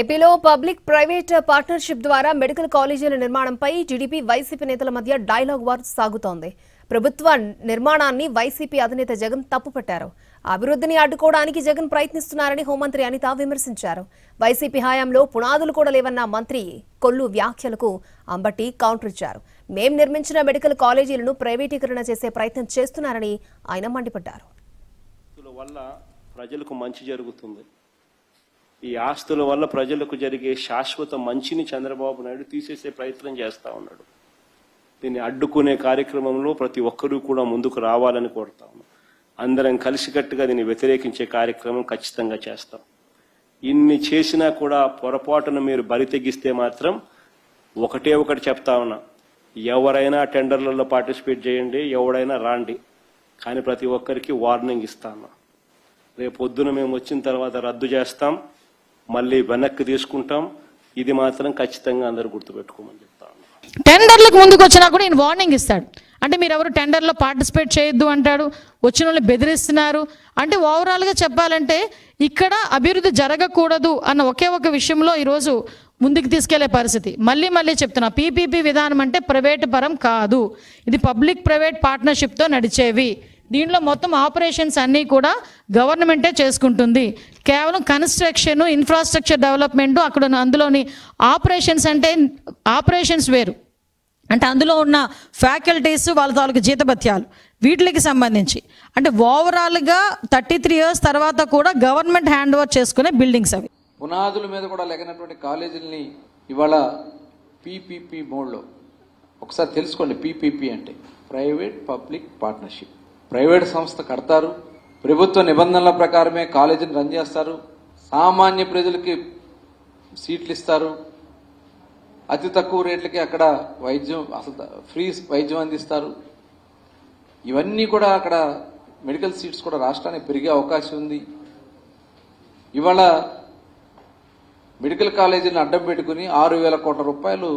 ఏపీలో public private partnership ద్వారా medical కాలేజీల నిర్మాణంపై టీడీపీ వైసీపీ నేతల మధ్య డైలాగ్ వార్ సాగుతోంది. ప్రభుత్వ నిర్మాణాన్ని వైసీపీ అధినేత జగన్ తప్పుపట్టారు. అభివృద్ధిని అడ్డుకోవడానికి జగన్ ప్రయత్నిస్తున్నారని హోంమంత్రి అనిత విమర్శించారు. వైసీపీ హయాంలో పునాదులు కూడా లేవన్న మంత్రి కొల్లు వ్యాఖ్యలకు అంబటి కౌంటర్ ఇచ్చారు. మేం నిర్మించిన మెడికల్ కాలేజీలను ప్రైవేటీకరణ చేసే ప్రయత్నం చేస్తున్నారని ఆయన మండిపడ్డారు. ప్రజలకు మంచి జరుగుతుంది. ఈ ఆస్తుల వల్ల ప్రజలకు జరిగే శాశ్వత మంచిని చంద్రబాబు నాయుడు తీసేసే ప్రయత్నం చేస్తా ఉన్నాడు. దీన్ని అడ్డుకునే కార్యక్రమంలో ప్రతి ఒక్కరూ కూడా ముందుకు రావాలని కోరుతా ఉన్నాం. అందరం కలిసికట్టుగా దీన్ని వ్యతిరేకించే కార్యక్రమం ఖచ్చితంగా చేస్తాం. ఇన్ని చేసినా కూడా పొరపాటున మీరు బరి తెగిస్తే మాత్రం ఒకటి చెప్తా ఉన్నా, ఎవరైనా టెండర్లలో పార్టిసిపేట్ చేయండి, ఎవరైనా రాండి, కానీ ప్రతి ఒక్కరికి వార్నింగ్ ఇస్తాను. రేపు పొద్దున మేము వచ్చిన తర్వాత రద్దు చేస్తాం, మళ్ళీ వెనక్కి తీసుకుంటాం. ఇది మాత్రం ఖచ్చితంగా అందరూ గుర్తుపెట్టుకోమని చెప్తాను. టెండర్లకు ముందుకు వచ్చినా కూడా ఈయన వార్నింగ్ ఇస్తాడు. అంటే మీరు ఎవరు టెండర్లో పార్టిసిపేట్ చేయొద్దు అంటాడు, వచ్చిన వాళ్ళు బెదిరిస్తున్నారు. అంటే ఓవరాల్గా చెప్పాలంటే ఇక్కడ అభివృద్ధి జరగకూడదు అన్న ఒకే ఒక విషయంలో ఈరోజు ముందుకు తీసుకెళ్లే పరిస్థితి. మళ్ళీ చెప్తున్నా, పీపీపీ విధానం అంటే ప్రైవేట్ పరం కాదు, ఇది పబ్లిక్ ప్రైవేట్ పార్ట్నర్షిప్తో నడిచేవి. దీంట్లో మొత్తం ఆపరేషన్స్ అన్నీ కూడా గవర్నమెంటే చేసుకుంటుంది. కేవలం కన్స్ట్రక్షన్, ఇన్ఫ్రాస్ట్రక్చర్ డెవలప్మెంట్, అక్కడ అందులోని ఆపరేషన్స్ అంటే ఆపరేషన్స్ వేరు. అంటే అందులో ఉన్న ఫ్యాకల్టీస్, వాళ్ళ తాలూకు జీతభత్యాలు, వీటికి సంబంధించి అంటే ఓవరాల్గా 33 years తర్వాత కూడా గవర్నమెంట్ హ్యాండ్ ఓవర్ చేసుకునే బిల్డింగ్స్ అవి. పునాదుల మీద కూడా లేనటువంటి కాలేజీలని ఇవాళ పీపీపీ మోడ్లో ఒకసారి తెలుసుకోండి. పీపీపీ అంటే ప్రైవేట్ పబ్లిక్ పార్ట్నర్షిప్. ప్రైవేట్ సంస్థ కడతారు, ప్రభుత్వ నిబంధనల ప్రకారమే కాలేజీని రన్ చేస్తారు, సామాన్య ప్రజలకి సీట్లు ఇస్తారు, అతి తక్కువ రేట్లకి అక్కడ వైద్యం, అసలు ఫ్రీ వైద్యం అందిస్తారు. ఇవన్నీ కూడా అక్కడ మెడికల్ సీట్స్ కూడా రాష్ట్రానికి పెరిగే అవకాశం ఉంది. ఇవాళ మెడికల్ కాలేజీని అడ్డం పెట్టుకుని 6,000 కోట్ల రూపాయలు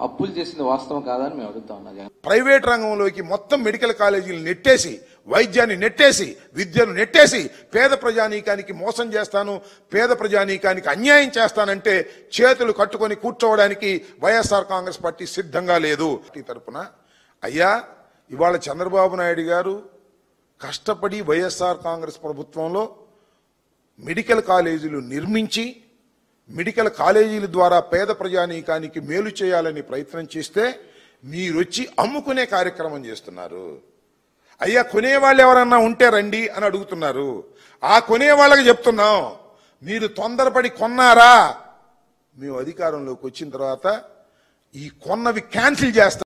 అప్పులు చేసింది వాస్తవం కాదని మేము అడుగుతా ఉన్నాం. ప్రైవేట్ రంగంలోకి మొత్తం మెడికల్ కాలేజీలు నెట్టేసి, వైద్యాన్ని నెట్టేసి, విద్యను నెట్టేసి పేద ప్రజానీకానికి మోసం చేస్తాను, పేద ప్రజానీకానికి అన్యాయం చేస్తానంటే చేతులు కట్టుకొని కూర్చోవడానికి వైఎస్ఆర్ కాంగ్రెస్ పార్టీ సిద్ధంగా లేదు. ఈ తరపున అయ్యా, ఇవాళ చంద్రబాబు నాయుడు గారు కష్టపడి వైఎస్ఆర్ కాంగ్రెస్ ప్రభుత్వంలో మెడికల్ కాలేజీలు నిర్మించి మెడికల్ కాలేజీల ద్వారా పేద ప్రజానీకానికి మేలు చేయాలని ప్రయత్నం చేస్తే మీరొచ్చి అమ్ముకునే కార్యక్రమం చేస్తున్నారు. అయ్యా, కొనేవాళ్ళు ఎవరన్నా ఉంటే రండి అని అడుగుతున్నారు. ఆ కొనేవాళ్ళకి చెప్తున్నాం, మీరు తొందరపడి కొన్నారా, మేము అధికారంలోకి వచ్చిన తర్వాత ఈ కొన్నవి క్యాన్సిల్ చేస్తాం.